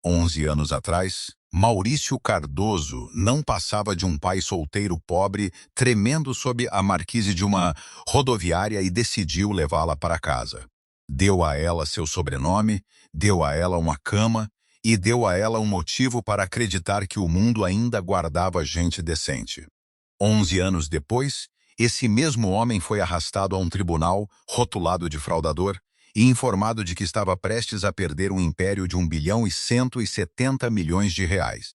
11 anos atrás, Maurício Cardoso não passava de um pai solteiro pobre, tremendo sob a marquise de uma rodoviária e decidiu levá-la para casa. Deu a ela seu sobrenome, deu a ela uma cama e deu a ela um motivo para acreditar que o mundo ainda guardava gente decente. 11 anos depois, esse mesmo homem foi arrastado a um tribunal, rotulado de fraudador, e informado de que estava prestes a perder um império de 1,170 bilhão de reais.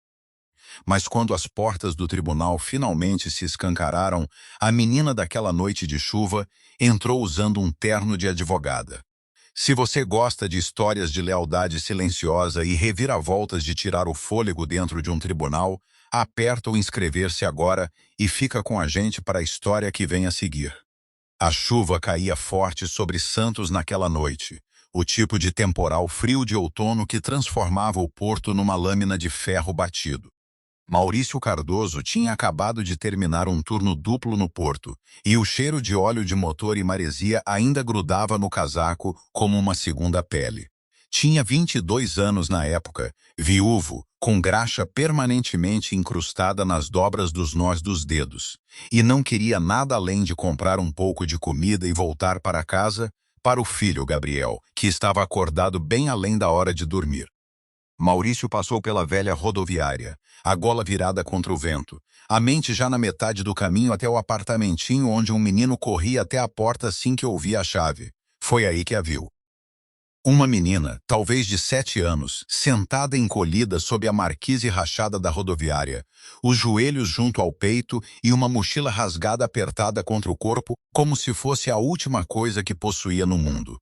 Mas quando as portas do tribunal finalmente se escancararam, a menina daquela noite de chuva entrou usando um terno de advogada. Se você gosta de histórias de lealdade silenciosa e reviravoltas de tirar o fôlego dentro de um tribunal, aperta o inscrever-se agora e fica com a gente para a história que vem a seguir. A chuva caía forte sobre Santos naquela noite, o tipo de temporal frio de outono que transformava o porto numa lâmina de ferro batido. Maurício Cardoso tinha acabado de terminar um turno duplo no porto, e o cheiro de óleo de motor e maresia ainda grudava no casaco como uma segunda pele. Tinha 22 anos na época, viúvo, com graxa permanentemente incrustada nas dobras dos nós dos dedos, e não queria nada além de comprar um pouco de comida e voltar para casa, para o filho Gabriel, que estava acordado bem além da hora de dormir. Maurício passou pela velha rodoviária, a gola virada contra o vento, a mente já na metade do caminho até o apartamentinho onde um menino corria até a porta assim que ouvia a chave. Foi aí que a viu. Uma menina, talvez de 7 anos, sentada encolhida sob a marquise rachada da rodoviária, os joelhos junto ao peito e uma mochila rasgada apertada contra o corpo, como se fosse a última coisa que possuía no mundo.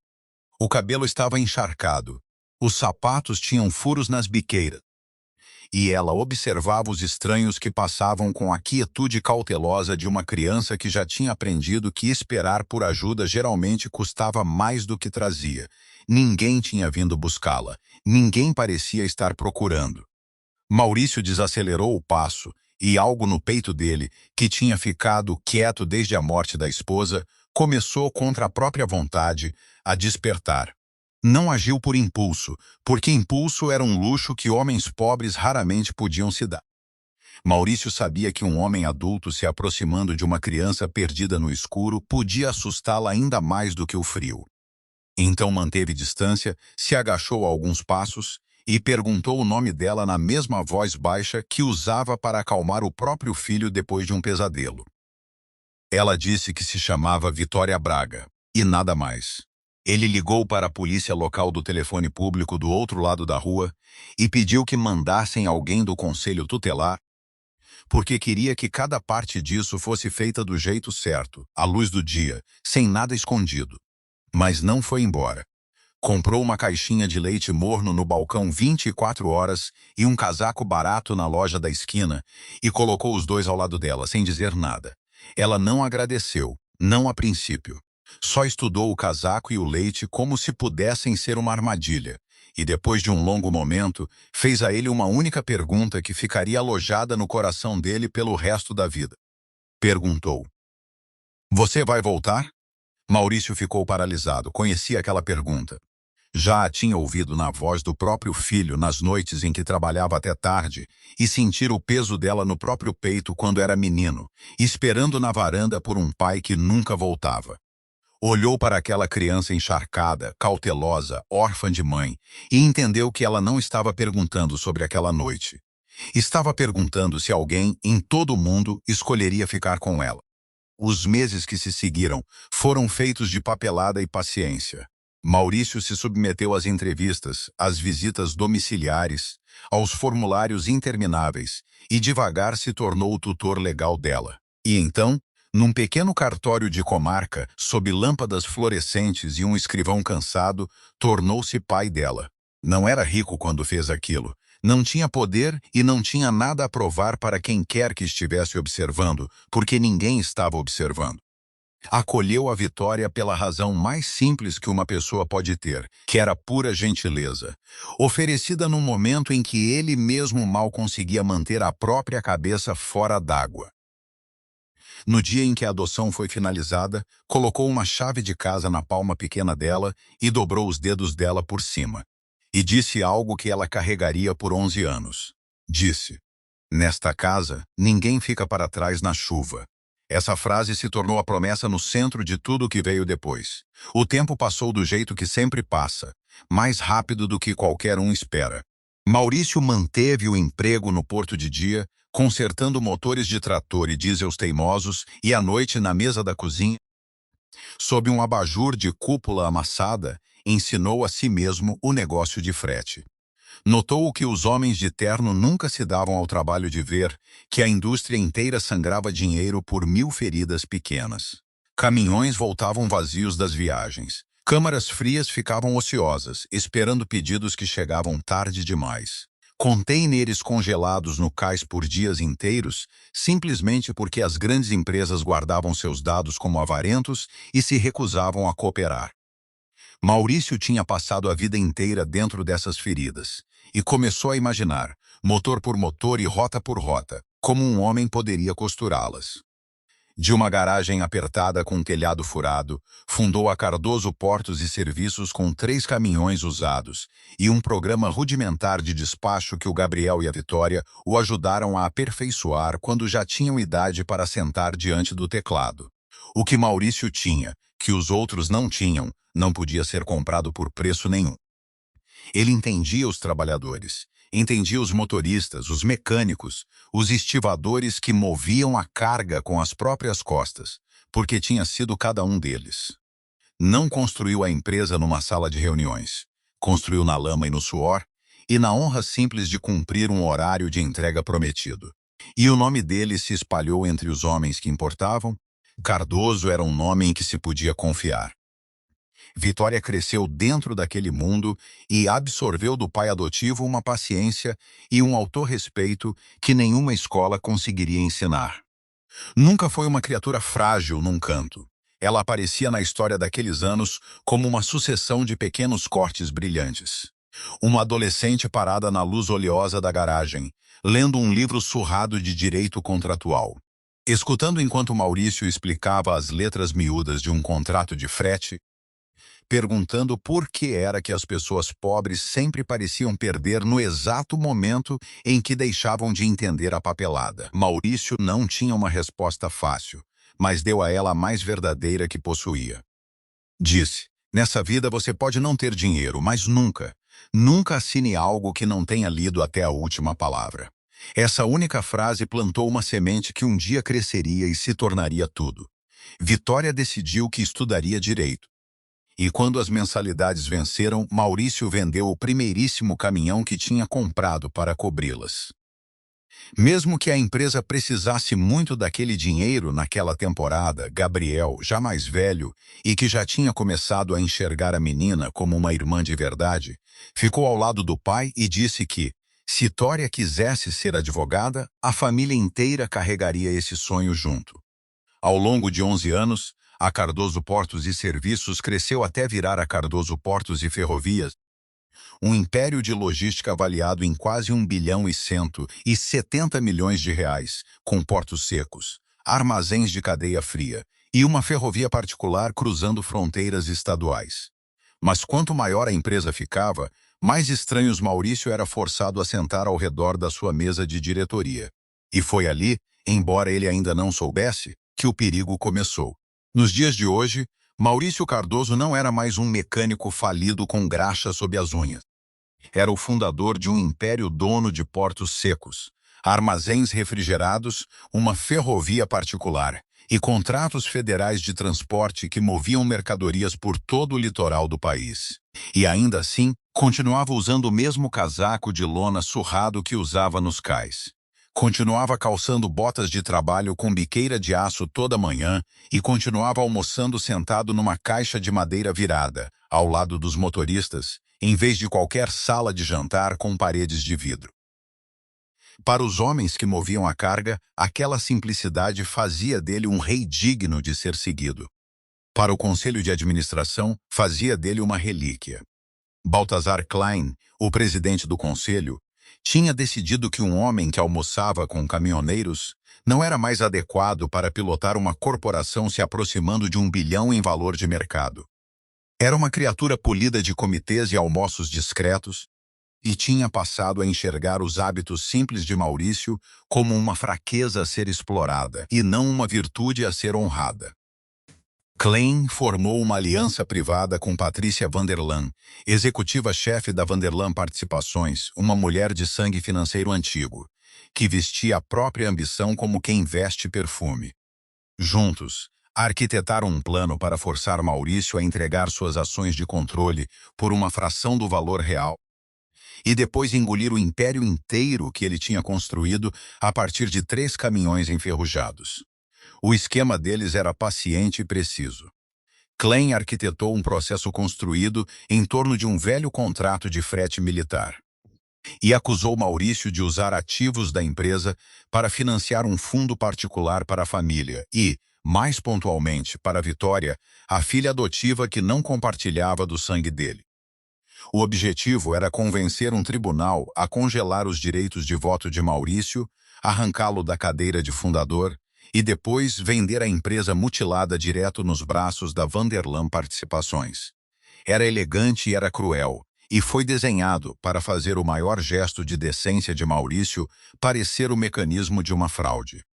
O cabelo estava encharcado, os sapatos tinham furos nas biqueiras, e ela observava os estranhos que passavam com a quietude cautelosa de uma criança que já tinha aprendido que esperar por ajuda geralmente custava mais do que trazia. Ninguém tinha vindo buscá-la, ninguém parecia estar procurando. Maurício desacelerou o passo, e algo no peito dele, que tinha ficado quieto desde a morte da esposa, começou contra a própria vontade a despertar. Não agiu por impulso, porque impulso era um luxo que homens pobres raramente podiam se dar. Maurício sabia que um homem adulto se aproximando de uma criança perdida no escuro podia assustá-la ainda mais do que o frio. Então manteve distância, se agachou a alguns passos e perguntou o nome dela na mesma voz baixa que usava para acalmar o próprio filho depois de um pesadelo. Ela disse que se chamava Vitória Braga, e nada mais. Ele ligou para a polícia local do telefone público do outro lado da rua e pediu que mandassem alguém do conselho tutelar, porque queria que cada parte disso fosse feita do jeito certo, à luz do dia, sem nada escondido. Mas não foi embora. Comprou uma caixinha de leite morno no balcão 24 horas e um casaco barato na loja da esquina e colocou os dois ao lado dela, sem dizer nada. Ela não agradeceu, não a princípio. Só estudou o casaco e o leite como se pudessem ser uma armadilha, e depois de um longo momento, fez a ele uma única pergunta que ficaria alojada no coração dele pelo resto da vida. Perguntou: "Você vai voltar?" Maurício ficou paralisado, conhecia aquela pergunta. Já a tinha ouvido na voz do próprio filho nas noites em que trabalhava até tarde e sentir o peso dela no próprio peito quando era menino, esperando na varanda por um pai que nunca voltava. Olhou para aquela criança encharcada, cautelosa, órfã de mãe, e entendeu que ela não estava perguntando sobre aquela noite. Estava perguntando se alguém, em todo o mundo, escolheria ficar com ela. Os meses que se seguiram foram feitos de papelada e paciência. Maurício se submeteu às entrevistas, às visitas domiciliares, aos formulários intermináveis, e devagar se tornou o tutor legal dela. E então, num pequeno cartório de comarca, sob lâmpadas fluorescentes e um escrivão cansado, tornou-se pai dela. Não era rico quando fez aquilo. Não tinha poder e não tinha nada a provar para quem quer que estivesse observando, porque ninguém estava observando. Acolheu a Vitória pela razão mais simples que uma pessoa pode ter, que era pura gentileza, oferecida num momento em que ele mesmo mal conseguia manter a própria cabeça fora d'água. No dia em que a adoção foi finalizada, colocou uma chave de casa na palma pequena dela e dobrou os dedos dela por cima. e disse algo que ela carregaria por 11 anos. Disse: "Nesta casa, ninguém fica para trás na chuva." Essa frase se tornou a promessa no centro de tudo o que veio depois. O tempo passou do jeito que sempre passa, mais rápido do que qualquer um espera. Maurício manteve o emprego no porto de dia, consertando motores de trator e diesels teimosos, e à noite, na mesa da cozinha, sob um abajur de cúpula amassada, ensinou a si mesmo o negócio de frete. Notou que os homens de terno nunca se davam ao trabalho de ver que a indústria inteira sangrava dinheiro por 1000 feridas pequenas. Caminhões voltavam vazios das viagens. Câmaras frias ficavam ociosas, esperando pedidos que chegavam tarde demais. Contêineres congelados no cais por dias inteiros, simplesmente porque as grandes empresas guardavam seus dados como avarentos e se recusavam a cooperar. Maurício tinha passado a vida inteira dentro dessas feridas e começou a imaginar, motor por motor e rota por rota, como um homem poderia costurá-las. De uma garagem apertada com um telhado furado, fundou a Cardoso Portos e Serviços com 3 caminhões usados e um programa rudimentar de despacho que o Gabriel e a Vitória o ajudaram a aperfeiçoar quando já tinham idade para sentar diante do teclado. O que Maurício tinha, que os outros não tinham, não podia ser comprado por preço nenhum. Ele entendia os trabalhadores, entendia os motoristas, os mecânicos, os estivadores que moviam a carga com as próprias costas, porque tinha sido cada um deles. Não construiu a empresa numa sala de reuniões. Construiu na lama e no suor, e na honra simples de cumprir um horário de entrega prometido. E o nome dele se espalhou entre os homens que importavam. Cardoso era um nome em que se podia confiar. Vitória cresceu dentro daquele mundo e absorveu do pai adotivo uma paciência e um autorrespeito que nenhuma escola conseguiria ensinar. Nunca foi uma criatura frágil num canto. Ela aparecia na história daqueles anos como uma sucessão de pequenos cortes brilhantes. Uma adolescente parada na luz oleosa da garagem, lendo um livro surrado de direito contratual. Escutando enquanto Maurício explicava as letras miúdas de um contrato de frete, perguntando por que era que as pessoas pobres sempre pareciam perder no exato momento em que deixavam de entender a papelada. Maurício não tinha uma resposta fácil, mas deu a ela a mais verdadeira que possuía. Disse: "Nessa vida você pode não ter dinheiro, mas nunca assine algo que não tenha lido até a última palavra." Essa única frase plantou uma semente que um dia cresceria e se tornaria tudo. Vitória decidiu que estudaria direito. E quando as mensalidades venceram, Maurício vendeu o primeiríssimo caminhão que tinha comprado para cobri-las. Mesmo que a empresa precisasse muito daquele dinheiro naquela temporada, Gabriel, já mais velho e que já tinha começado a enxergar a menina como uma irmã de verdade, ficou ao lado do pai e disse que, se Tória quisesse ser advogada, a família inteira carregaria esse sonho junto. Ao longo de 11 anos, a Cardoso Portos e Serviços cresceu até virar a Cardoso Portos e Ferrovias, um império de logística avaliado em quase 1,170 bilhão de reais, com portos secos, armazéns de cadeia fria e uma ferrovia particular cruzando fronteiras estaduais. Mas quanto maior a empresa ficava, mais estranhos Maurício era forçado a sentar ao redor da sua mesa de diretoria. E foi ali, embora ele ainda não soubesse, que o perigo começou. Nos dias de hoje, Maurício Cardoso não era mais um mecânico falido com graxa sob as unhas. Era o fundador de um império dono de portos secos, armazéns refrigerados, uma ferrovia particular e contratos federais de transporte que moviam mercadorias por todo o litoral do país. E ainda assim, continuava usando o mesmo casaco de lona surrado que usava nos cais. Continuava calçando botas de trabalho com biqueira de aço toda manhã e continuava almoçando sentado numa caixa de madeira virada, ao lado dos motoristas, em vez de qualquer sala de jantar com paredes de vidro. Para os homens que moviam a carga, aquela simplicidade fazia dele um rei digno de ser seguido. Para o conselho de administração, fazia dele uma relíquia. Baltazar Klein, o presidente do conselho, tinha decidido que um homem que almoçava com caminhoneiros não era mais adequado para pilotar uma corporação se aproximando de 1 bilhão em valor de mercado. Era uma criatura polida de comitês e almoços discretos, e tinha passado a enxergar os hábitos simples de Maurício como uma fraqueza a ser explorada, e não uma virtude a ser honrada. Klein formou uma aliança privada com Patrícia Vanderlan, executiva-chefe da Vanderlan Participações, uma mulher de sangue financeiro antigo, que vestia a própria ambição como quem veste perfume. Juntos, arquitetaram um plano para forçar Maurício a entregar suas ações de controle por uma fração do valor real e depois engolir o império inteiro que ele tinha construído a partir de 3 caminhões enferrujados. O esquema deles era paciente e preciso. Klein arquitetou um processo construído em torno de um velho contrato de frete militar e acusou Maurício de usar ativos da empresa para financiar um fundo particular para a família e, mais pontualmente, para Vitória, a filha adotiva que não compartilhava do sangue dele. O objetivo era convencer um tribunal a congelar os direitos de voto de Maurício, arrancá-lo da cadeira de fundador e depois vender a empresa mutilada direto nos braços da Vanderlan Participações. Era elegante e era cruel, e foi desenhado para fazer o maior gesto de decência de Maurício parecer o mecanismo de uma fraude.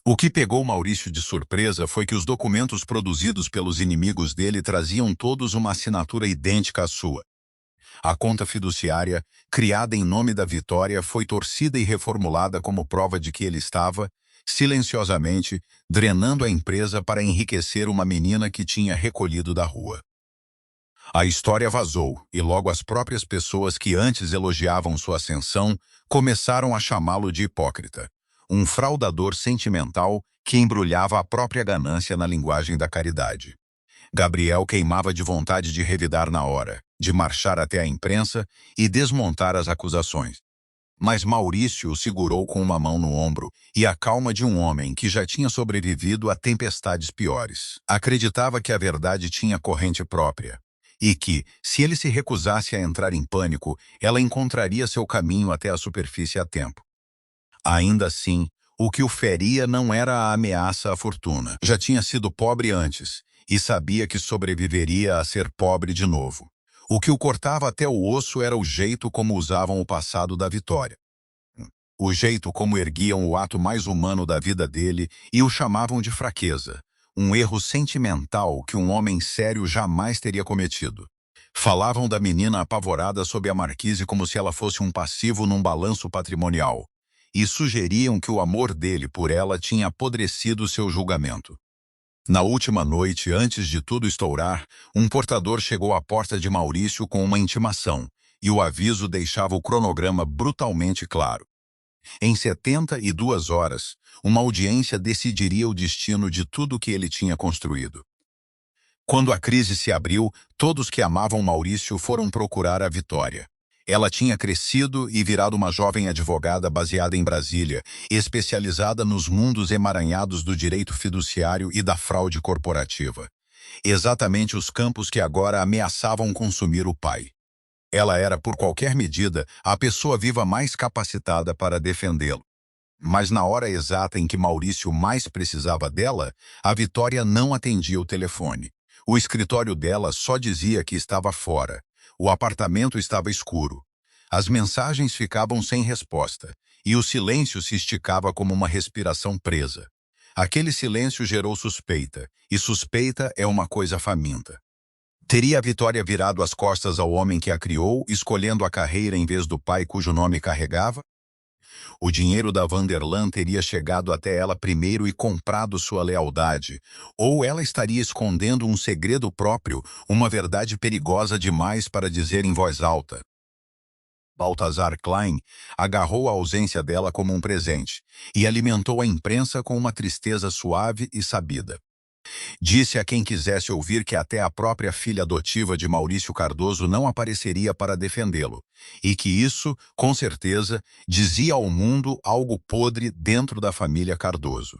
O que pegou Maurício de surpresa foi que os documentos produzidos pelos inimigos dele traziam todos uma assinatura idêntica à sua. A conta fiduciária, criada em nome da Vitória, foi torcida e reformulada como prova de que ele estava, silenciosamente, drenando a empresa para enriquecer uma menina que tinha recolhido da rua. A história vazou, e logo as próprias pessoas que antes elogiavam sua ascensão começaram a chamá-lo de hipócrita, um fraudador sentimental que embrulhava a própria ganância na linguagem da caridade. Gabriel queimava de vontade de revidar na hora, de marchar até a imprensa e desmontar as acusações. Mas Maurício o segurou com uma mão no ombro e a calma de um homem que já tinha sobrevivido a tempestades piores. Acreditava que a verdade tinha corrente própria e que, se ele se recusasse a entrar em pânico, ela encontraria seu caminho até a superfície a tempo. Ainda assim, o que o feria não era a ameaça à fortuna. Já tinha sido pobre antes e sabia que sobreviveria a ser pobre de novo. O que o cortava até o osso era o jeito como usavam o passado da Vitória. O jeito como erguiam o ato mais humano da vida dele e o chamavam de fraqueza, um erro sentimental que um homem sério jamais teria cometido. Falavam da menina apavorada sob a marquise como se ela fosse um passivo num balanço patrimonial, e sugeriam que o amor dele por ela tinha apodrecido seu julgamento. Na última noite, antes de tudo estourar, um portador chegou à porta de Maurício com uma intimação, e o aviso deixava o cronograma brutalmente claro. Em 72 horas, uma audiência decidiria o destino de tudo o que ele tinha construído. Quando a crise se abriu, todos que amavam Maurício foram procurar a Vitória. Ela tinha crescido e virado uma jovem advogada baseada em Brasília, especializada nos mundos emaranhados do direito fiduciário e da fraude corporativa. Exatamente os campos que agora ameaçavam consumir o pai. Ela era, por qualquer medida, a pessoa viva mais capacitada para defendê-lo. Mas na hora exata em que Maurício mais precisava dela, a Vitória não atendia o telefone. O escritório dela só dizia que estava fora. O apartamento estava escuro. As mensagens ficavam sem resposta, e o silêncio se esticava como uma respiração presa. Aquele silêncio gerou suspeita, e suspeita é uma coisa faminta. Teria a Vitória virado as costas ao homem que a criou, escolhendo a carreira em vez do pai cujo nome carregava? O dinheiro da Vanderlan teria chegado até ela primeiro e comprado sua lealdade, ou ela estaria escondendo um segredo próprio, uma verdade perigosa demais para dizer em voz alta. Balthazar Klein agarrou a ausência dela como um presente e alimentou a imprensa com uma tristeza suave e sabida. Disse a quem quisesse ouvir que até a própria filha adotiva de Maurício Cardoso não apareceria para defendê-lo, e que isso, com certeza, dizia ao mundo algo podre dentro da família Cardoso.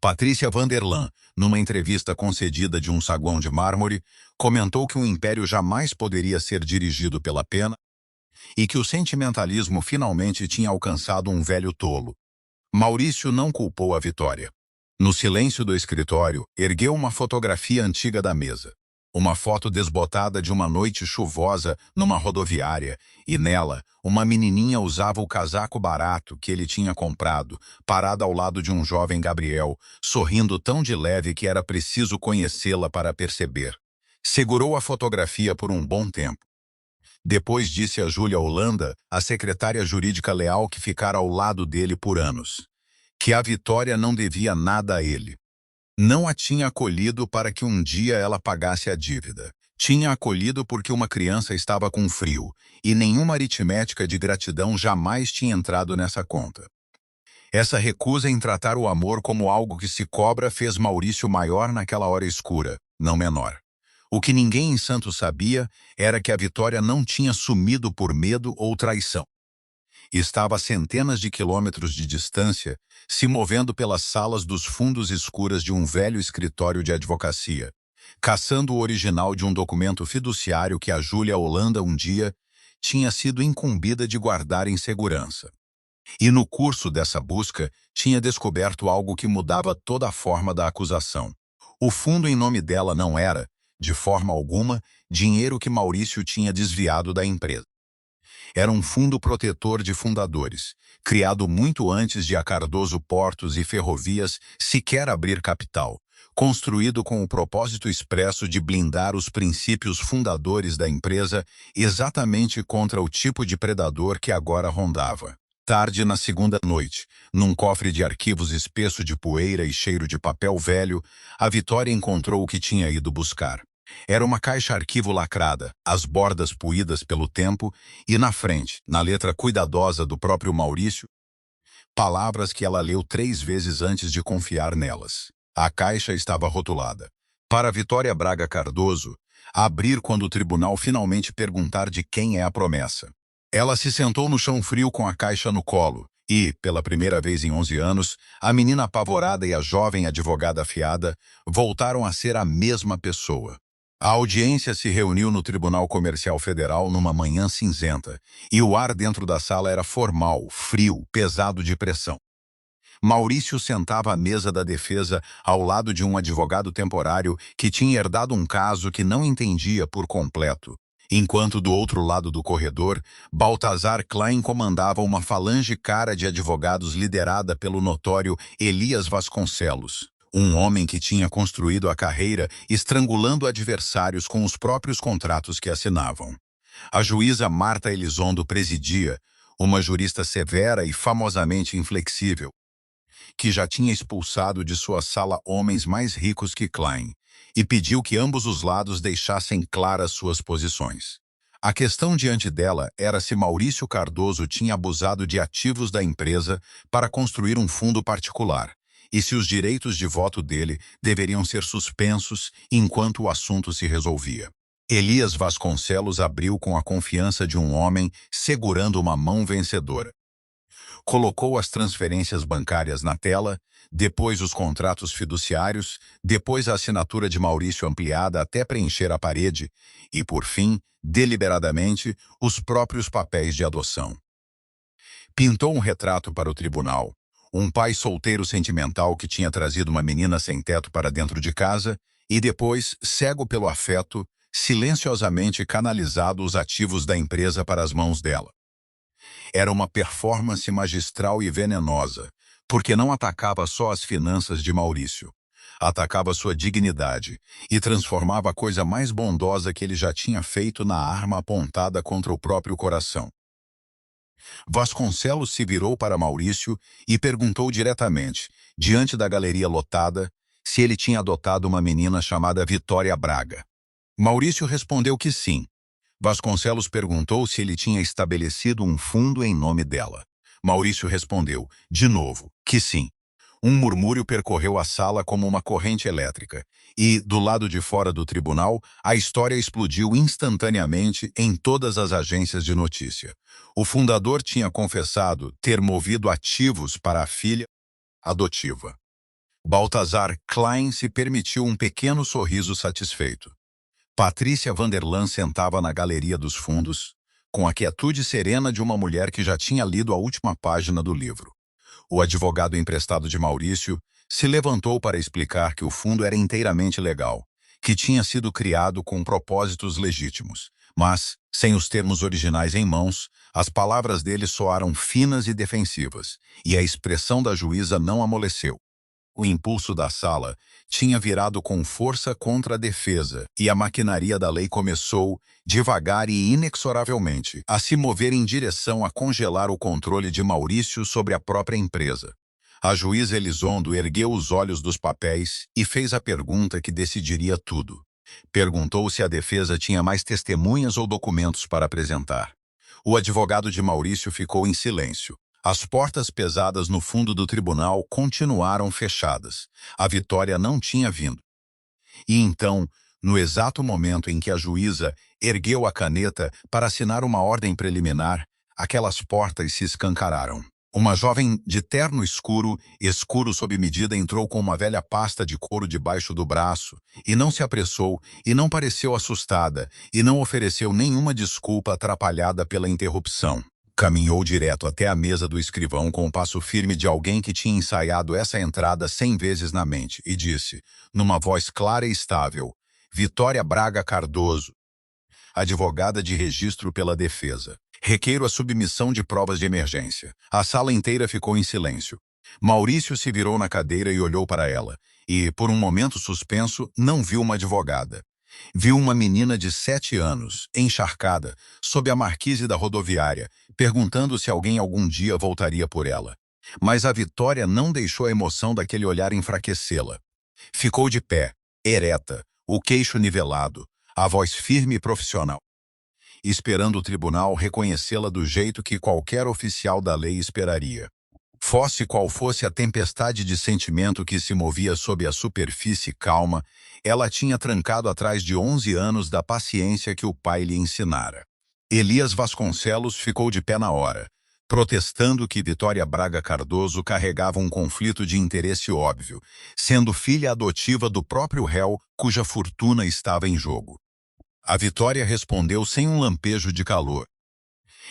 Patrícia Vanderlan, numa entrevista concedida de um saguão de mármore, comentou que o império jamais poderia ser dirigido pela pena e que o sentimentalismo finalmente tinha alcançado um velho tolo. Maurício não culpou a Vitória. No silêncio do escritório, ergueu uma fotografia antiga da mesa. Uma foto desbotada de uma noite chuvosa numa rodoviária, e nela, uma menininha usava o casaco barato que ele tinha comprado, parada ao lado de um jovem Gabriel, sorrindo tão de leve que era preciso conhecê-la para perceber. Segurou a fotografia por um bom tempo. Depois disse a Júlia Holanda, a secretária jurídica leal que ficara ao lado dele por anos, que a Vitória não devia nada a ele. Não a tinha acolhido para que um dia ela pagasse a dívida. Tinha acolhido porque uma criança estava com frio, e nenhuma aritmética de gratidão jamais tinha entrado nessa conta. Essa recusa em tratar o amor como algo que se cobra fez Maurício maior naquela hora escura, não menor. O que ninguém em Santos sabia era que a Vitória não tinha sumido por medo ou traição. Estava a centenas de quilômetros de distância, se movendo pelas salas dos fundos escuras de um velho escritório de advocacia, caçando o original de um documento fiduciário que a Júlia Holanda um dia tinha sido incumbida de guardar em segurança. E no curso dessa busca, tinha descoberto algo que mudava toda a forma da acusação. O fundo em nome dela não era, de forma alguma, dinheiro que Maurício tinha desviado da empresa. Era um fundo protetor de fundadores, criado muito antes de a Cardoso Portos e Ferrovias sequer abrir capital, construído com o propósito expresso de blindar os princípios fundadores da empresa exatamente contra o tipo de predador que agora rondava. Tarde na segunda noite, num cofre de arquivos espesso de poeira e cheiro de papel velho, a Vitória encontrou o que tinha ido buscar. Era uma caixa-arquivo lacrada, as bordas puídas pelo tempo, e na frente, na letra cuidadosa do próprio Maurício, palavras que ela leu 3 vezes antes de confiar nelas. A caixa estava rotulada: para Vitória Braga Cardoso, abrir quando o tribunal finalmente perguntar de quem é a promessa. Ela se sentou no chão frio com a caixa no colo, e, pela primeira vez em 11 anos, a menina apavorada e a jovem advogada afiada voltaram a ser a mesma pessoa. A audiência se reuniu no Tribunal Comercial Federal numa manhã cinzenta, e o ar dentro da sala era formal, frio, pesado de pressão. Maurício sentava à mesa da defesa ao lado de um advogado temporário que tinha herdado um caso que não entendia por completo, enquanto do outro lado do corredor, Baltazar Klein comandava uma falange cara de advogados liderada pelo notório Elias Vasconcelos. Um homem que tinha construído a carreira estrangulando adversários com os próprios contratos que assinavam. A juíza Marta Elizondo presidia, uma jurista severa e famosamente inflexível, que já tinha expulsado de sua sala homens mais ricos que Klein, e pediu que ambos os lados deixassem claras suas posições. A questão diante dela era se Maurício Cardoso tinha abusado de ativos da empresa para construir um fundo particular, e se os direitos de voto dele deveriam ser suspensos enquanto o assunto se resolvia. Elias Vasconcelos abriu com a confiança de um homem segurando uma mão vencedora. Colocou as transferências bancárias na tela, depois os contratos fiduciários, depois a assinatura de Maurício ampliada até preencher a parede e, por fim, deliberadamente, os próprios papéis de adoção. Pintou um retrato para o tribunal. Um pai solteiro sentimental que tinha trazido uma menina sem teto para dentro de casa e depois, cego pelo afeto, silenciosamente canalizado os ativos da empresa para as mãos dela. Era uma performance magistral e venenosa, porque não atacava só as finanças de Maurício. Atacava sua dignidade e transformava a coisa mais bondosa que ele já tinha feito na arma apontada contra o próprio coração. Vasconcelos se virou para Maurício e perguntou diretamente, diante da galeria lotada, se ele tinha adotado uma menina chamada Vitória Braga. Maurício respondeu que sim. Vasconcelos perguntou se ele tinha estabelecido um fundo em nome dela. Maurício respondeu, de novo, que sim. Um murmúrio percorreu a sala como uma corrente elétrica, e, do lado de fora do tribunal, a história explodiu instantaneamente em todas as agências de notícia. O fundador tinha confessado ter movido ativos para a filha adotiva. Baltazar Klein se permitiu um pequeno sorriso satisfeito. Patrícia Vanderlan sentava na galeria dos fundos, com a quietude serena de uma mulher que já tinha lido a última página do livro. O advogado emprestado de Maurício se levantou para explicar que o fundo era inteiramente legal, que tinha sido criado com propósitos legítimos. Mas, sem os termos originais em mãos, as palavras dele soaram finas e defensivas, e a expressão da juíza não amoleceu. O impulso da sala tinha virado com força contra a defesa, e a maquinaria da lei começou, devagar e inexoravelmente, a se mover em direção a congelar o controle de Maurício sobre a própria empresa. A juíza Elizondo ergueu os olhos dos papéis e fez a pergunta que decidiria tudo. Perguntou se a defesa tinha mais testemunhas ou documentos para apresentar. O advogado de Maurício ficou em silêncio. As portas pesadas no fundo do tribunal continuaram fechadas. A vitória não tinha vindo. E então, no exato momento em que a juíza ergueu a caneta para assinar uma ordem preliminar, aquelas portas se escancararam. Uma jovem de terno escuro, escuro sob medida, entrou com uma velha pasta de couro debaixo do braço, e não se apressou, e não pareceu assustada, e não ofereceu nenhuma desculpa atrapalhada pela interrupção. Caminhou direto até a mesa do escrivão com o passo firme de alguém que tinha ensaiado essa entrada 100 vezes na mente, e disse, numa voz clara e estável, Vitória Braga Cardoso, advogada de registro pela defesa. Requeiro a submissão de provas de emergência. A sala inteira ficou em silêncio. Maurício se virou na cadeira e olhou para ela, e, por um momento suspenso, não viu uma advogada. Viu uma menina de 7 anos, encharcada, sob a marquise da rodoviária, perguntando se alguém algum dia voltaria por ela. Mas a Vitória não deixou a emoção daquele olhar enfraquecê-la. Ficou de pé, ereta, o queixo nivelado, a voz firme e profissional, esperando o tribunal reconhecê-la do jeito que qualquer oficial da lei esperaria. Fosse qual fosse a tempestade de sentimento que se movia sob a superfície calma, ela tinha trancado atrás de 11 anos da paciência que o pai lhe ensinara. Elias Vasconcelos ficou de pé na hora, protestando que Vitória Braga Cardoso carregava um conflito de interesse óbvio, sendo filha adotiva do próprio réu, cuja fortuna estava em jogo. A Vitória respondeu sem um lampejo de calor.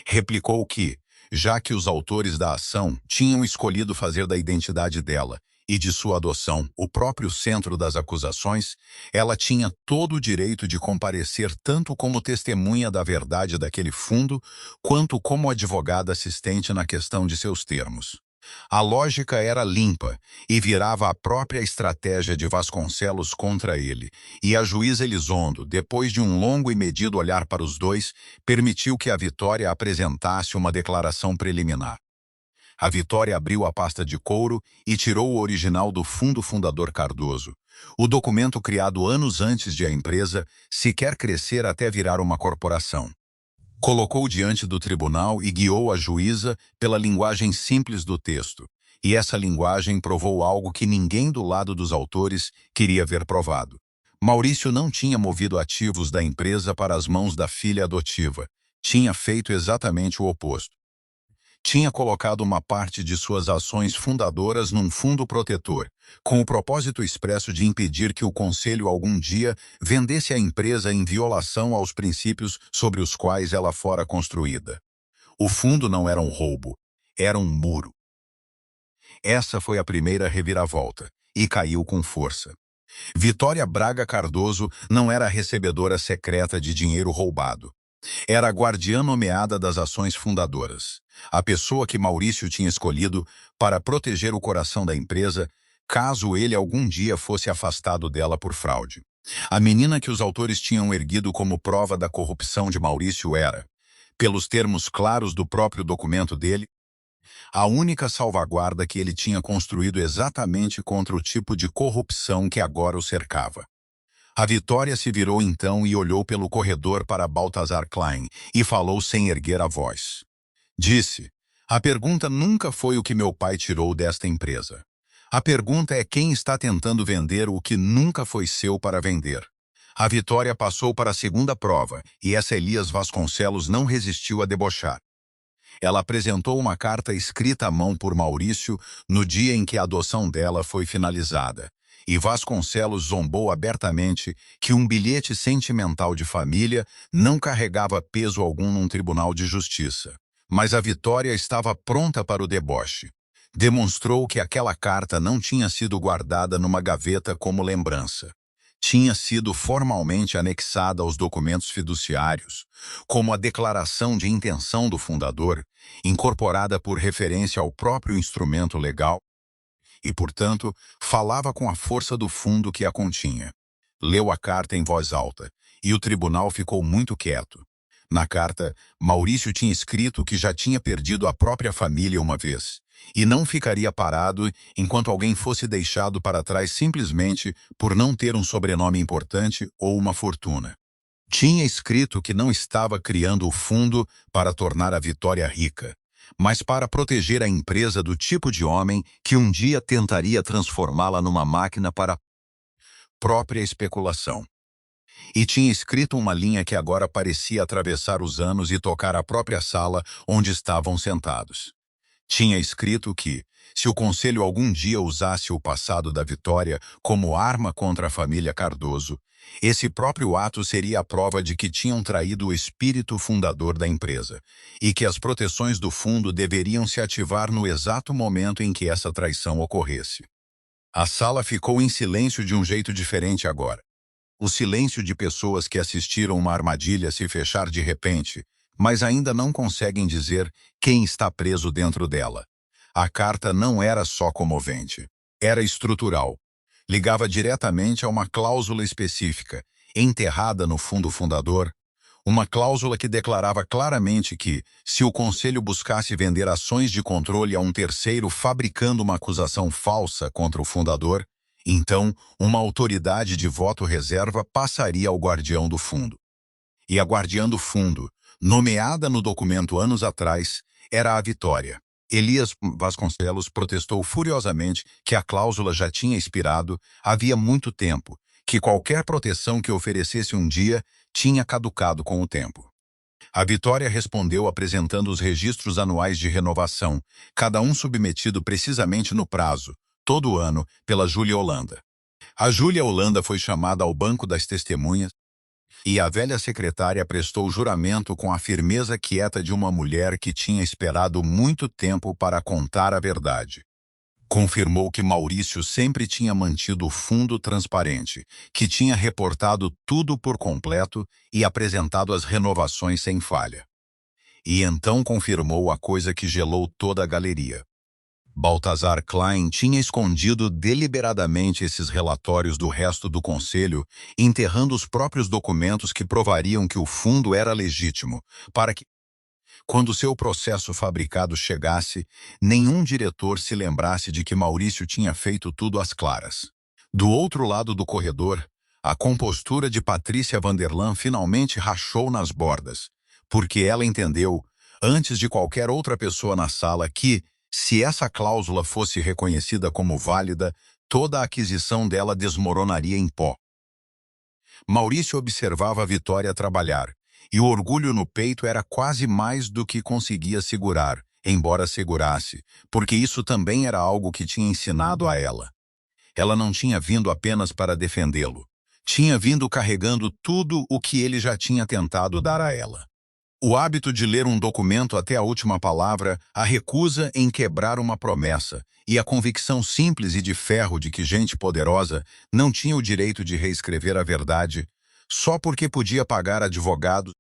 Replicou que, já que os autores da ação tinham escolhido fazer da identidade dela e de sua adoção o próprio centro das acusações, ela tinha todo o direito de comparecer tanto como testemunha da verdade daquele fundo, quanto como advogada assistente na questão de seus termos. A lógica era limpa e virava a própria estratégia de Vasconcelos contra ele, e a juíza Elizondo, depois de um longo e medido olhar para os dois, permitiu que a Vitória apresentasse uma declaração preliminar. A Vitória abriu a pasta de couro e tirou o original do fundo fundador Cardoso, o documento criado anos antes de a empresa sequer crescer até virar uma corporação. Colocou diante do tribunal e guiou a juíza pela linguagem simples do texto, e essa linguagem provou algo que ninguém do lado dos autores queria ver provado. Maurício não tinha movido ativos da empresa para as mãos da filha adotiva, tinha feito exatamente o oposto. Tinha colocado uma parte de suas ações fundadoras num fundo protetor, com o propósito expresso de impedir que o Conselho algum dia vendesse a empresa em violação aos princípios sobre os quais ela fora construída. O fundo não era um roubo, era um muro. Essa foi a primeira reviravolta, e caiu com força. Vitória Braga Cardoso não era a recebedora secreta de dinheiro roubado. Era a guardiã nomeada das ações fundadoras, a pessoa que Maurício tinha escolhido para proteger o coração da empresa, caso ele algum dia fosse afastado dela por fraude. A menina que os autores tinham erguido como prova da corrupção de Maurício era, pelos termos claros do próprio documento dele, a única salvaguarda que ele tinha construído exatamente contra o tipo de corrupção que agora o cercava. A Vitória se virou então e olhou pelo corredor para Baltazar Klein e falou sem erguer a voz. Disse, a pergunta nunca foi o que meu pai tirou desta empresa. A pergunta é quem está tentando vender o que nunca foi seu para vender. A Vitória passou para a segunda prova e essa Elias Vasconcelos não resistiu a debochar. Ela apresentou uma carta escrita à mão por Maurício no dia em que a adoção dela foi finalizada. E Vasconcelos zombou abertamente que um bilhete sentimental de família não carregava peso algum num tribunal de justiça. Mas a Vitória estava pronta para o deboche. Demonstrou que aquela carta não tinha sido guardada numa gaveta como lembrança. tinha sido formalmente anexada aos documentos fiduciários, como a declaração de intenção do fundador, incorporada por referência ao próprio instrumento legal, e, portanto, falava com a força do fundo que a continha. Leu a carta em voz alta, e o tribunal ficou muito quieto. Na carta, Maurício tinha escrito que já tinha perdido a própria família uma vez, e não ficaria parado enquanto alguém fosse deixado para trás simplesmente por não ter um sobrenome importante ou uma fortuna. Tinha escrito que não estava criando o fundo para tornar a Vitória rica, mas para proteger a empresa do tipo de homem que um dia tentaria transformá-la numa máquina para a própria especulação. E tinha escrito uma linha que agora parecia atravessar os anos e tocar a própria sala onde estavam sentados. Tinha escrito que, se o Conselho algum dia usasse o passado da Vitória como arma contra a família Cardoso, esse próprio ato seria a prova de que tinham traído o espírito fundador da empresa, e que as proteções do fundo deveriam se ativar no exato momento em que essa traição ocorresse. A sala ficou em silêncio de um jeito diferente agora. O silêncio de pessoas que assistiram uma armadilha se fechar de repente, mas ainda não conseguem dizer quem está preso dentro dela. A carta não era só comovente. Era estrutural. Ligava diretamente a uma cláusula específica, enterrada no fundo fundador, uma cláusula que declarava claramente que, se o Conselho buscasse vender ações de controle a um terceiro fabricando uma acusação falsa contra o fundador, então uma autoridade de voto reserva passaria ao guardião do fundo. E a guardiã do fundo, nomeada no documento anos atrás, era a Vitória. Elias Vasconcelos protestou furiosamente que a cláusula já tinha expirado havia muito tempo, que qualquer proteção que oferecesse um dia tinha caducado com o tempo. A Vitória respondeu apresentando os registros anuais de renovação, cada um submetido precisamente no prazo, todo ano, pela Júlia Holanda. A Júlia Holanda foi chamada ao banco das testemunhas e a velha secretária prestou juramento com a firmeza quieta de uma mulher que tinha esperado muito tempo para contar a verdade. Confirmou que Maurício sempre tinha mantido o fundo transparente, que tinha reportado tudo por completo e apresentado as renovações sem falha. E então confirmou a coisa que gelou toda a galeria. Baltazar Klein tinha escondido deliberadamente esses relatórios do resto do conselho, enterrando os próprios documentos que provariam que o fundo era legítimo, para que, quando seu processo fabricado chegasse, nenhum diretor se lembrasse de que Maurício tinha feito tudo às claras. Do outro lado do corredor, a compostura de Patrícia Vanderlan finalmente rachou nas bordas, porque ela entendeu, antes de qualquer outra pessoa na sala, que, se essa cláusula fosse reconhecida como válida, toda a aquisição dela desmoronaria em pó. Maurício observava a Vitória trabalhar, e o orgulho no peito era quase mais do que conseguia segurar, embora segurasse, porque isso também era algo que tinha ensinado a ela. Ela não tinha vindo apenas para defendê-lo. Tinha vindo carregando tudo o que ele já tinha tentado dar a ela. O hábito de ler um documento até a última palavra, a recusa em quebrar uma promessa, e a convicção simples e de ferro de que gente poderosa não tinha o direito de reescrever a verdade, só porque podia pagar advogados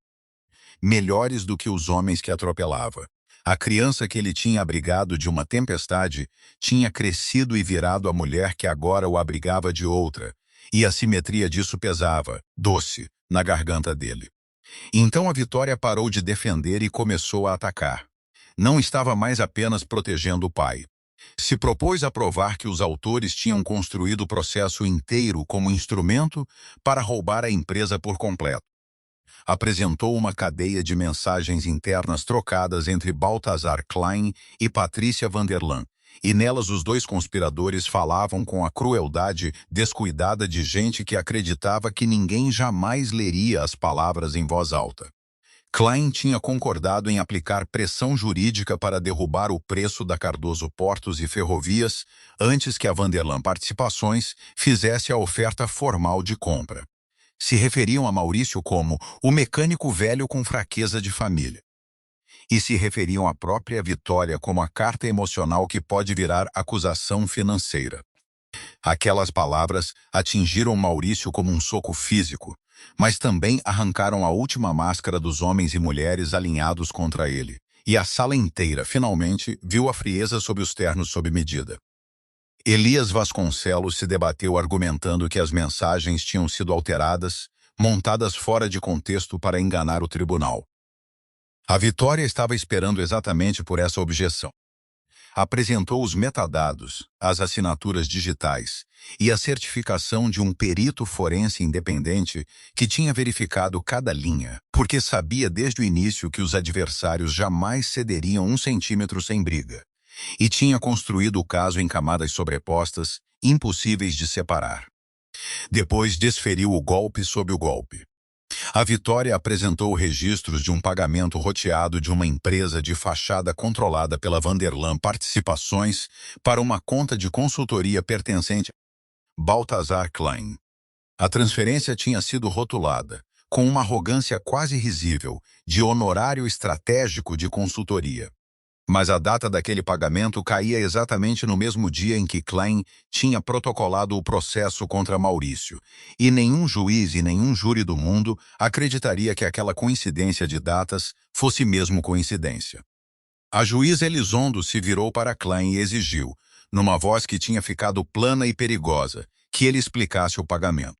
melhores do que os homens que atropelava. A criança que ele tinha abrigado de uma tempestade tinha crescido e virado a mulher que agora o abrigava de outra, e a simetria disso pesava, doce, na garganta dele. Então a Vitória parou de defender e começou a atacar. Não estava mais apenas protegendo o pai. Se propôs a provar que os autores tinham construído o processo inteiro como instrumento para roubar a empresa por completo. Apresentou uma cadeia de mensagens internas trocadas entre Baltazar Klein e Patrícia Vanderlan, e nelas os dois conspiradores falavam com a crueldade descuidada de gente que acreditava que ninguém jamais leria as palavras em voz alta. Klein tinha concordado em aplicar pressão jurídica para derrubar o preço da Cardoso Portos e Ferrovias antes que a Vanderlan Participações fizesse a oferta formal de compra. Se referiam a Maurício como o mecânico velho com fraqueza de família. E se referiam à própria Vitória como a carta emocional que pode virar acusação financeira. Aquelas palavras atingiram Maurício como um soco físico, mas também arrancaram a última máscara dos homens e mulheres alinhados contra ele. E a sala inteira, finalmente, viu a frieza sob os ternos sob medida. Elias Vasconcelos se debateu argumentando que as mensagens tinham sido alteradas, montadas fora de contexto para enganar o tribunal. A Vitória estava esperando exatamente por essa objeção. Apresentou os metadados, as assinaturas digitais e a certificação de um perito forense independente que tinha verificado cada linha, porque sabia desde o início que os adversários jamais cederiam 1 centímetro sem briga, e tinha construído o caso em camadas sobrepostas, impossíveis de separar. Depois desferiu o golpe sob o golpe. A Vitória apresentou registros de um pagamento roteado de uma empresa de fachada controlada pela Vanderlan Participações para uma conta de consultoria pertencente a Baltazar Klein. A transferência tinha sido rotulada, com uma arrogância quase risível, de honorário estratégico de consultoria. Mas a data daquele pagamento caía exatamente no mesmo dia em que Klein tinha protocolado o processo contra Maurício, e nenhum juiz e nenhum júri do mundo acreditaria que aquela coincidência de datas fosse mesmo coincidência. A juíza Elizondo se virou para Klein e exigiu, numa voz que tinha ficado plana e perigosa, que ele explicasse o pagamento.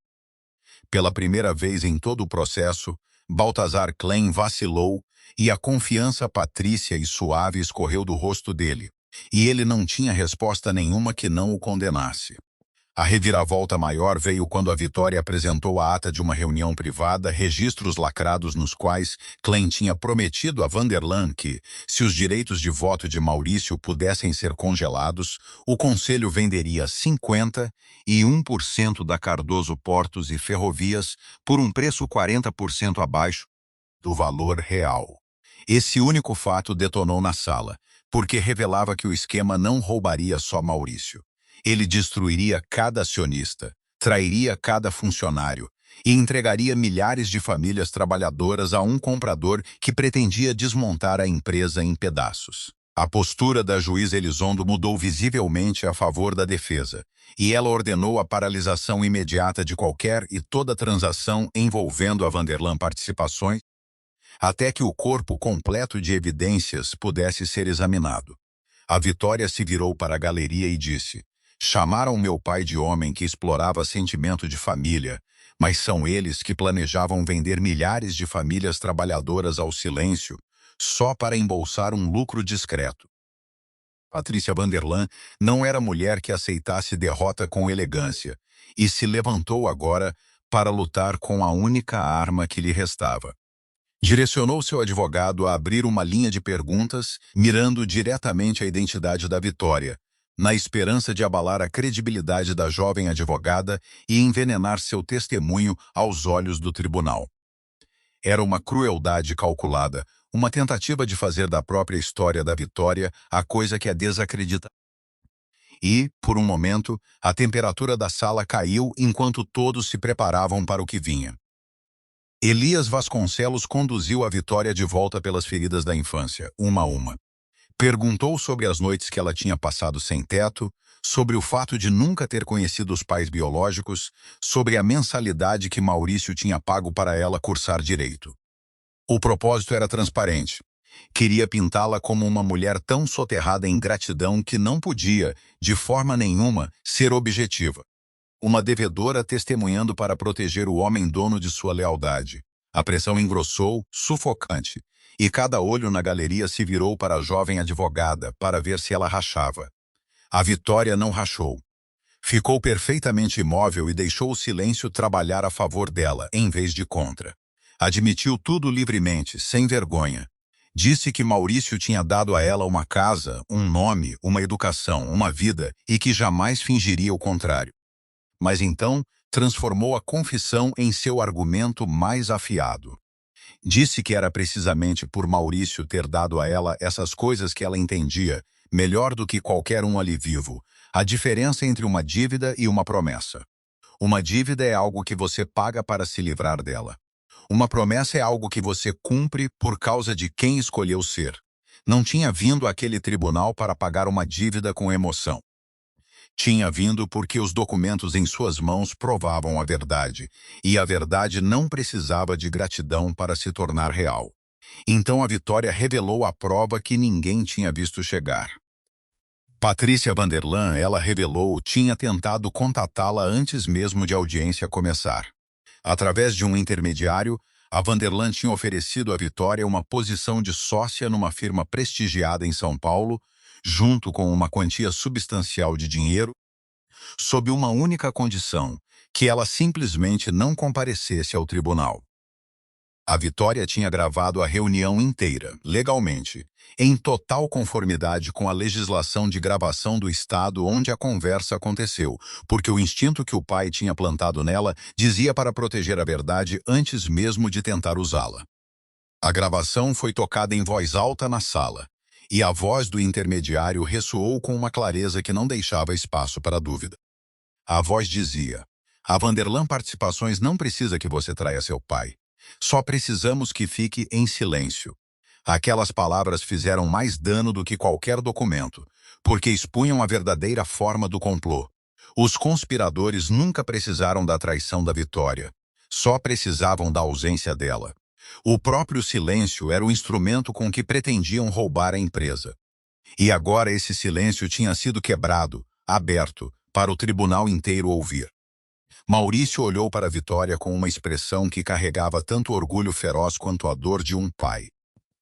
Pela primeira vez em todo o processo, Baltazar Klein vacilou e a confiança patrícia e suave escorreu do rosto dele, e ele não tinha resposta nenhuma que não o condenasse. A reviravolta maior veio quando a Vitória apresentou a ata de uma reunião privada, registros lacrados nos quais Klein tinha prometido a Vanderlan que, se os direitos de voto de Maurício pudessem ser congelados, o Conselho venderia 51% da Cardoso Portos e Ferrovias por um preço 40% abaixo do valor real. Esse único fato detonou na sala, porque revelava que o esquema não roubaria só Maurício. Ele destruiria cada acionista, trairia cada funcionário e entregaria milhares de famílias trabalhadoras a um comprador que pretendia desmontar a empresa em pedaços. A postura da juíza Elizondo mudou visivelmente a favor da defesa, e ela ordenou a paralisação imediata de qualquer e toda transação envolvendo a Vanderlan Participações, até que o corpo completo de evidências pudesse ser examinado. A Vitória se virou para a galeria e disse: "Chamaram meu pai de homem que explorava sentimento de família, mas são eles que planejavam vender milhares de famílias trabalhadoras ao silêncio, só para embolsar um lucro discreto." Patrícia Vanderlan não era mulher que aceitasse derrota com elegância, e se levantou agora para lutar com a única arma que lhe restava. Direcionou seu advogado a abrir uma linha de perguntas, mirando diretamente a identidade da Vitória, na esperança de abalar a credibilidade da jovem advogada e envenenar seu testemunho aos olhos do tribunal. Era uma crueldade calculada, uma tentativa de fazer da própria história da Vitória a coisa que a desacredita. E, por um momento, a temperatura da sala caiu enquanto todos se preparavam para o que vinha. Elias Vasconcelos conduziu a Vitória de volta pelas feridas da infância, uma a uma. Perguntou sobre as noites que ela tinha passado sem teto, sobre o fato de nunca ter conhecido os pais biológicos, sobre a mensalidade que Maurício tinha pago para ela cursar direito. O propósito era transparente. Queria pintá-la como uma mulher tão soterrada em gratidão que não podia, de forma nenhuma, ser objetiva. Uma devedora testemunhando para proteger o homem dono de sua lealdade. A pressão engrossou, sufocante, e cada olho na galeria se virou para a jovem advogada para ver se ela rachava. A Vitória não rachou. Ficou perfeitamente imóvel e deixou o silêncio trabalhar a favor dela, em vez de contra. Admitiu tudo livremente, sem vergonha. Disse que Maurício tinha dado a ela uma casa, um nome, uma educação, uma vida, e que jamais fingiria o contrário. Mas então transformou a confissão em seu argumento mais afiado. Disse que era precisamente por Maurício ter dado a ela essas coisas que ela entendia, melhor do que qualquer um ali vivo, a diferença entre uma dívida e uma promessa. Uma dívida é algo que você paga para se livrar dela. Uma promessa é algo que você cumpre por causa de quem escolheu ser. Não tinha vindo àquele tribunal para pagar uma dívida com emoção. Tinha vindo porque os documentos em suas mãos provavam a verdade, e a verdade não precisava de gratidão para se tornar real. Então a Vitória revelou a prova que ninguém tinha visto chegar. Patrícia Vanderlan, ela revelou, tinha tentado contatá-la antes mesmo de a audiência começar. Através de um intermediário, a Vanderlan tinha oferecido à Vitória uma posição de sócia numa firma prestigiada em São Paulo, junto com uma quantia substancial de dinheiro, sob uma única condição, que ela simplesmente não comparecesse ao tribunal. A Vitória tinha gravado a reunião inteira, legalmente, em total conformidade com a legislação de gravação do estado onde a conversa aconteceu, porque o instinto que o pai tinha plantado nela dizia para proteger a verdade antes mesmo de tentar usá-la. A gravação foi tocada em voz alta na sala, e a voz do intermediário ressoou com uma clareza que não deixava espaço para dúvida. A voz dizia: "A Vanderlan Participações não precisa que você traia seu pai. Só precisamos que fique em silêncio." Aquelas palavras fizeram mais dano do que qualquer documento, porque expunham a verdadeira forma do complô. Os conspiradores nunca precisaram da traição da Vitória. Só precisavam da ausência dela. O próprio silêncio era o instrumento com que pretendiam roubar a empresa. E agora esse silêncio tinha sido quebrado, aberto, para o tribunal inteiro ouvir. Maurício olhou para Vitória com uma expressão que carregava tanto orgulho feroz quanto a dor de um pai.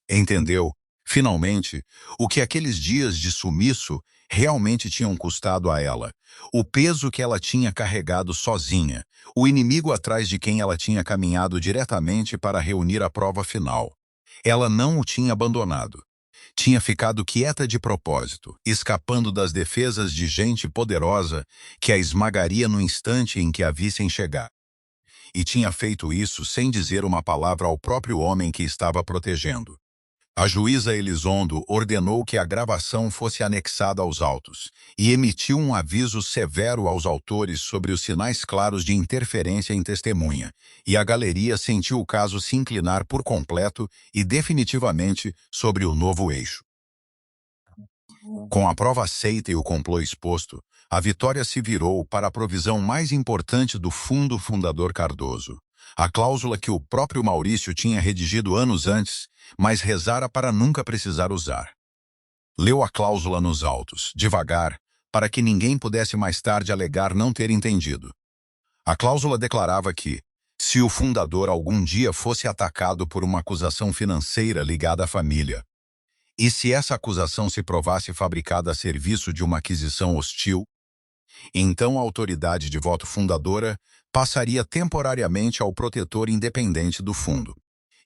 Entendeu, finalmente, o que aqueles dias de sumiço realmente tinham custado a ela. O peso que ela tinha carregado sozinha, o inimigo atrás de quem ela tinha caminhado diretamente para reunir a prova final. Ela não o tinha abandonado. Tinha ficado quieta de propósito, escapando das defesas de gente poderosa que a esmagaria no instante em que a vissem chegar. E tinha feito isso sem dizer uma palavra ao próprio homem que estava protegendo. A juíza Elizondo ordenou que a gravação fosse anexada aos autos e emitiu um aviso severo aos autores sobre os sinais claros de interferência em testemunha, e a galeria sentiu o caso se inclinar por completo e definitivamente sobre o novo eixo. Com a prova aceita e o complô exposto, a Vitória se virou para a provisão mais importante do fundo fundador Cardoso. A cláusula que o próprio Maurício tinha redigido anos antes, mas rezara para nunca precisar usar. Leu a cláusula nos autos, devagar, para que ninguém pudesse mais tarde alegar não ter entendido. A cláusula declarava que, se o fundador algum dia fosse atacado por uma acusação financeira ligada à família, e se essa acusação se provasse fabricada a serviço de uma aquisição hostil, então a autoridade de voto fundadora passaria temporariamente ao protetor independente do fundo.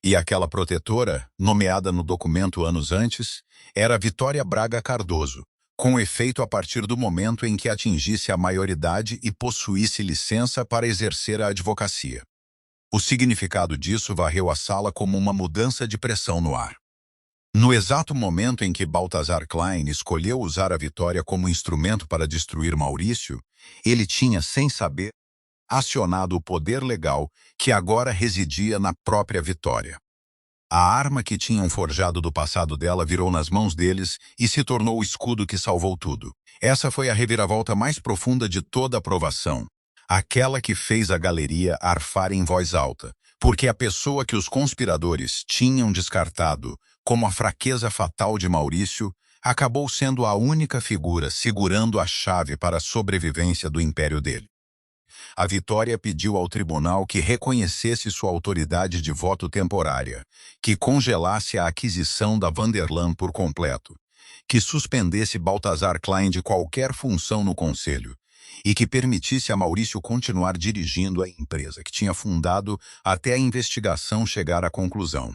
E aquela protetora, nomeada no documento anos antes, era Vitória Braga Cardoso, com efeito a partir do momento em que atingisse a maioridade e possuísse licença para exercer a advocacia. O significado disso varreu a sala como uma mudança de pressão no ar. No exato momento em que Baltazar Klein escolheu usar a Vitória como instrumento para destruir Maurício, ele tinha, sem saber, acionado o poder legal que agora residia na própria Vitória. A arma que tinham forjado do passado dela virou nas mãos deles e se tornou o escudo que salvou tudo. Essa foi a reviravolta mais profunda de toda a provação. Aquela que fez a galeria arfar em voz alta, porque a pessoa que os conspiradores tinham descartado como a fraqueza fatal de Maurício acabou sendo a única figura segurando a chave para a sobrevivência do império dele. A Vitória pediu ao tribunal que reconhecesse sua autoridade de voto temporária, que congelasse a aquisição da Vanderlan por completo, que suspendesse Baltazar Klein de qualquer função no conselho e que permitisse a Maurício continuar dirigindo a empresa que tinha fundado até a investigação chegar à conclusão.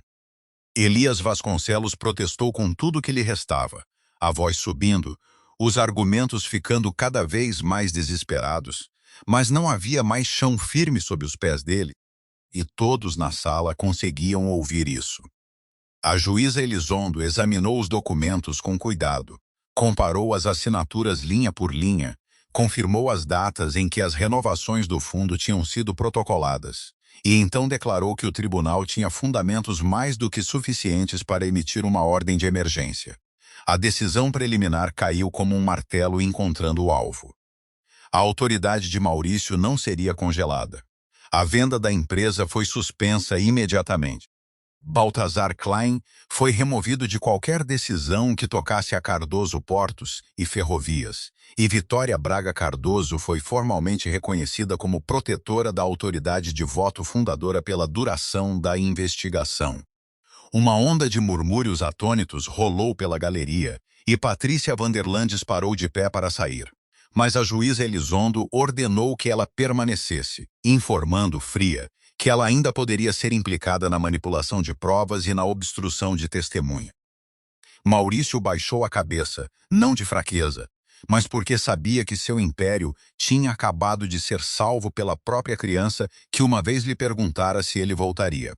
Elias Vasconcelos protestou com tudo que lhe restava, a voz subindo, os argumentos ficando cada vez mais desesperados, mas não havia mais chão firme sob os pés dele, e todos na sala conseguiam ouvir isso. A juíza Elizondo examinou os documentos com cuidado, comparou as assinaturas linha por linha, confirmou as datas em que as renovações do fundo tinham sido protocoladas, e então declarou que o tribunal tinha fundamentos mais do que suficientes para emitir uma ordem de emergência. A decisão preliminar caiu como um martelo encontrando o alvo. A autoridade de Maurício não seria congelada. A venda da empresa foi suspensa imediatamente. Baltazar Klein foi removido de qualquer decisão que tocasse a Cardoso Portos e Ferrovias, e Vitória Braga Cardoso foi formalmente reconhecida como protetora da autoridade de voto fundadora pela duração da investigação. Uma onda de murmúrios atônitos rolou pela galeria, e Patrícia Vanderlandes parou de pé para sair. Mas a juíza Elizondo ordenou que ela permanecesse, informando, fria, que ela ainda poderia ser implicada na manipulação de provas e na obstrução de testemunha. Maurício baixou a cabeça, não de fraqueza, mas porque sabia que seu império tinha acabado de ser salvo pela própria criança que uma vez lhe perguntara se ele voltaria.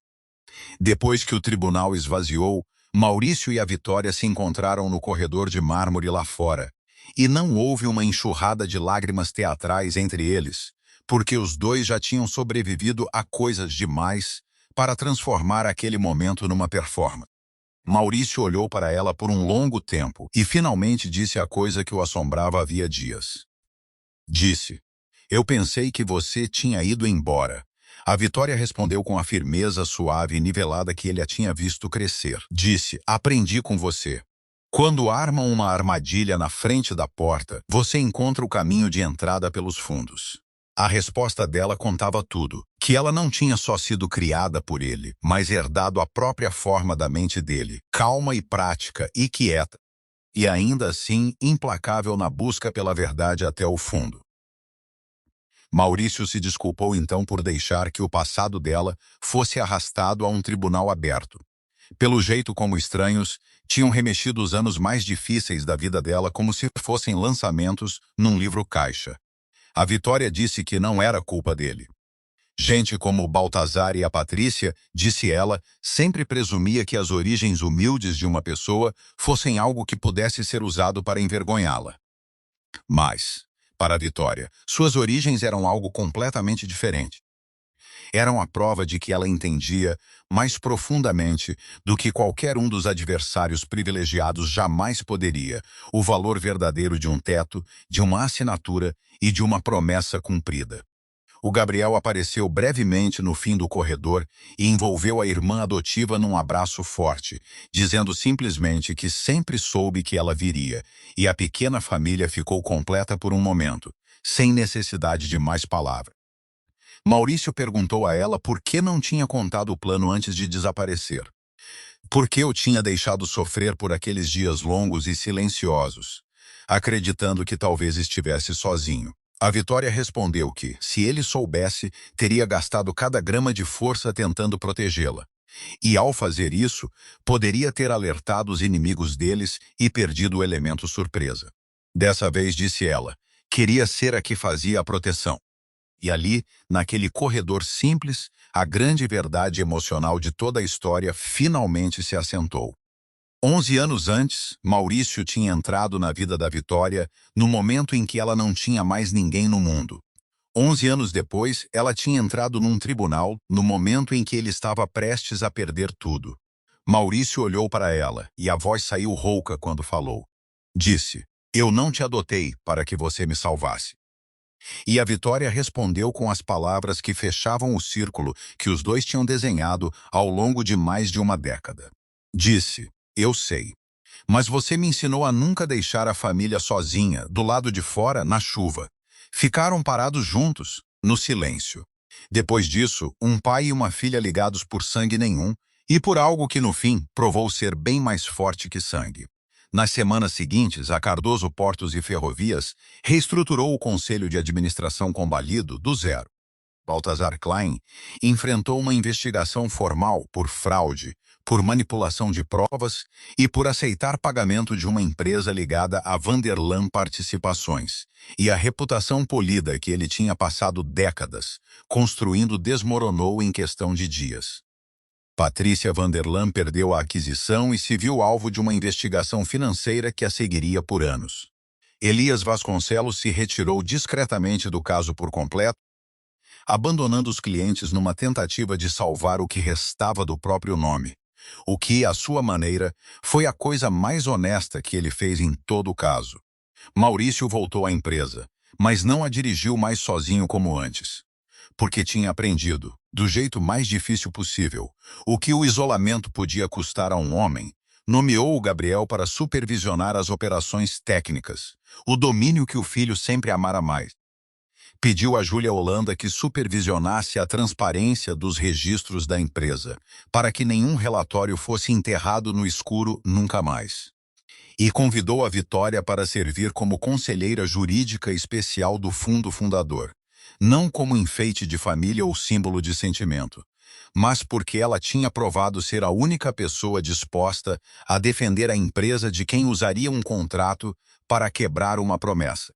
Depois que o tribunal esvaziou, Maurício e a Vitória se encontraram no corredor de mármore lá fora, e não houve uma enxurrada de lágrimas teatrais entre eles, porque os dois já tinham sobrevivido a coisas demais para transformar aquele momento numa performance. Maurício olhou para ela por um longo tempo e finalmente disse a coisa que o assombrava havia dias. Disse: "Eu pensei que você tinha ido embora." A Vitória respondeu com a firmeza suave e nivelada que ele a tinha visto crescer. Disse: "Aprendi com você. Quando armam uma armadilha na frente da porta, você encontra o caminho de entrada pelos fundos." A resposta dela contava tudo, que ela não tinha só sido criada por ele, mas herdado a própria forma da mente dele, calma e prática e quieta, e ainda assim implacável na busca pela verdade até o fundo. Maurício se desculpou então por deixar que o passado dela fosse arrastado a um tribunal aberto. Pelo jeito como estranhos, tinham remexido os anos mais difíceis da vida dela como se fossem lançamentos num livro-caixa. A Vitória disse que não era culpa dele. Gente como o Baltazar e a Patrícia, disse ela, sempre presumia que as origens humildes de uma pessoa fossem algo que pudesse ser usado para envergonhá-la. Mas, para a Vitória, suas origens eram algo completamente diferente. Eram a prova de que ela entendia, mais profundamente do que qualquer um dos adversários privilegiados jamais poderia, o valor verdadeiro de um teto, de uma assinatura e de uma promessa cumprida. O Gabriel apareceu brevemente no fim do corredor e envolveu a irmã adotiva num abraço forte, dizendo simplesmente que sempre soube que ela viria, e a pequena família ficou completa por um momento, sem necessidade de mais palavras. Maurício perguntou a ela por que não tinha contado o plano antes de desaparecer. Por que o tinha deixado sofrer por aqueles dias longos e silenciosos, acreditando que talvez estivesse sozinho. A Vitória respondeu que, se ele soubesse, teria gastado cada grama de força tentando protegê-la. E, ao fazer isso, poderia ter alertado os inimigos deles e perdido o elemento surpresa. Dessa vez, disse ela, queria ser a que fazia a proteção. E ali, naquele corredor simples, a grande verdade emocional de toda a história finalmente se assentou. 11 anos antes, Maurício tinha entrado na vida da Vitória no momento em que ela não tinha mais ninguém no mundo. 11 anos depois, ela tinha entrado num tribunal no momento em que ele estava prestes a perder tudo. Maurício olhou para ela e a voz saiu rouca quando falou. Disse: "Eu não te adotei para que você me salvasse." E a Vitória respondeu com as palavras que fechavam o círculo que os dois tinham desenhado ao longo de mais de uma década. Disse: "Eu sei. Mas você me ensinou a nunca deixar a família sozinha, do lado de fora, na chuva. Ficaram parados juntos, no silêncio. Depois disso, um pai e uma filha ligados por sangue nenhum, e por algo que no fim provou ser bem mais forte que sangue." Nas semanas seguintes, a Cardoso Portos e Ferrovias reestruturou o Conselho de Administração combalido do zero. Baltazar Klein enfrentou uma investigação formal por fraude, por manipulação de provas e por aceitar pagamento de uma empresa ligada a Vanderlan Participações, e a reputação polida que ele tinha passado décadas construindo desmoronou em questão de dias. Patrícia Vanderlan perdeu a aquisição e se viu alvo de uma investigação financeira que a seguiria por anos. Elias Vasconcelos se retirou discretamente do caso por completo, abandonando os clientes numa tentativa de salvar o que restava do próprio nome, o que, à sua maneira, foi a coisa mais honesta que ele fez em todo o caso. Maurício voltou à empresa, mas não a dirigiu mais sozinho como antes, porque tinha aprendido, do jeito mais difícil possível, o que o isolamento podia custar a um homem. Nomeou o Gabriel para supervisionar as operações técnicas, o domínio que o filho sempre amara mais. Pediu a Júlia Holanda que supervisionasse a transparência dos registros da empresa, para que nenhum relatório fosse enterrado no escuro nunca mais. E convidou a Vitória para servir como conselheira jurídica especial do fundo fundador, não como enfeite de família ou símbolo de sentimento, mas porque ela tinha provado ser a única pessoa disposta a defender a empresa de quem usaria um contrato para quebrar uma promessa.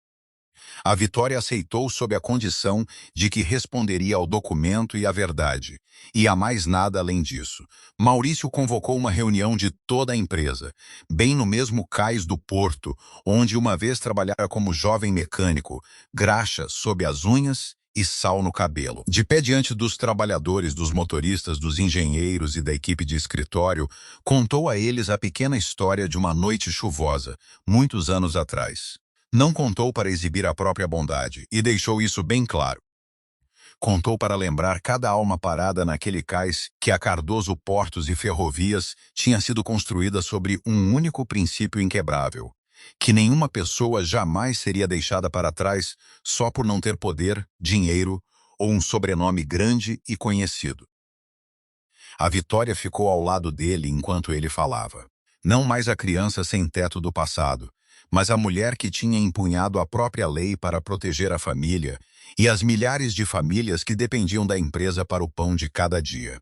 A Vitória aceitou sob a condição de que responderia ao documento e à verdade, e a mais nada além disso. Maurício convocou uma reunião de toda a empresa, bem no mesmo cais do porto, onde uma vez trabalhara como jovem mecânico, graxa sob as unhas e sal no cabelo. De pé diante dos trabalhadores, dos motoristas, dos engenheiros e da equipe de escritório, contou a eles a pequena história de uma noite chuvosa, muitos anos atrás. Não contou para exibir a própria bondade, e deixou isso bem claro. Contou para lembrar cada alma parada naquele cais que a Cardoso Portos e Ferrovias tinha sido construída sobre um único princípio inquebrável, que nenhuma pessoa jamais seria deixada para trás só por não ter poder, dinheiro ou um sobrenome grande e conhecido. A Vitória ficou ao lado dele enquanto ele falava. Não mais a criança sem teto do passado, mas a mulher que tinha empunhado a própria lei para proteger a família e as milhares de famílias que dependiam da empresa para o pão de cada dia.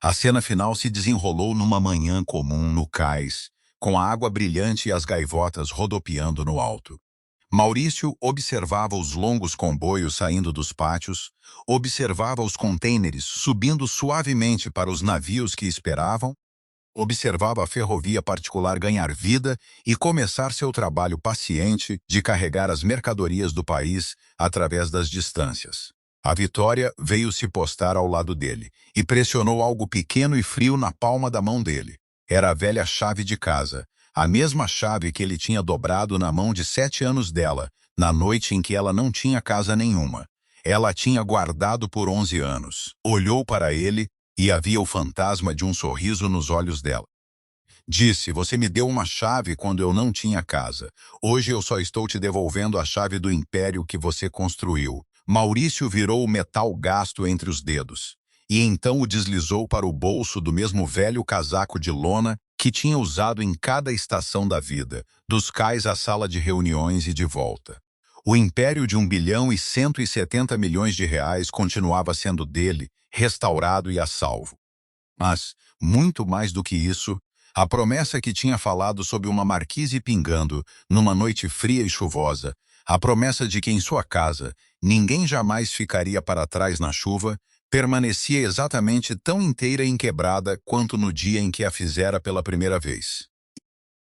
A cena final se desenrolou numa manhã comum no cais, com a água brilhante e as gaivotas rodopiando no alto. Maurício observava os longos comboios saindo dos pátios, observava os contêineres subindo suavemente para os navios que esperavam, observava a ferrovia particular ganhar vida e começar seu trabalho paciente de carregar as mercadorias do país através das distâncias. A Vitória veio se postar ao lado dele e pressionou algo pequeno e frio na palma da mão dele. Era a velha chave de casa, a mesma chave que ele tinha dobrado na mão de 7 anos dela, na noite em que ela não tinha casa nenhuma. Ela a tinha guardado por 11 anos. Olhou para ele e havia o fantasma de um sorriso nos olhos dela. Disse, você me deu uma chave quando eu não tinha casa. Hoje eu só estou te devolvendo a chave do império que você construiu. Maurício virou o metal gasto entre os dedos, e então o deslizou para o bolso do mesmo velho casaco de lona que tinha usado em cada estação da vida, dos cais à sala de reuniões e de volta. O império de 1,170 bilhão continuava sendo dele, restaurado e a salvo. Mas, muito mais do que isso, a promessa que tinha falado sob uma marquise pingando, numa noite fria e chuvosa, a promessa de que em sua casa ninguém jamais ficaria para trás na chuva, permanecia exatamente tão inteira e inquebrada quanto no dia em que a fizera pela primeira vez.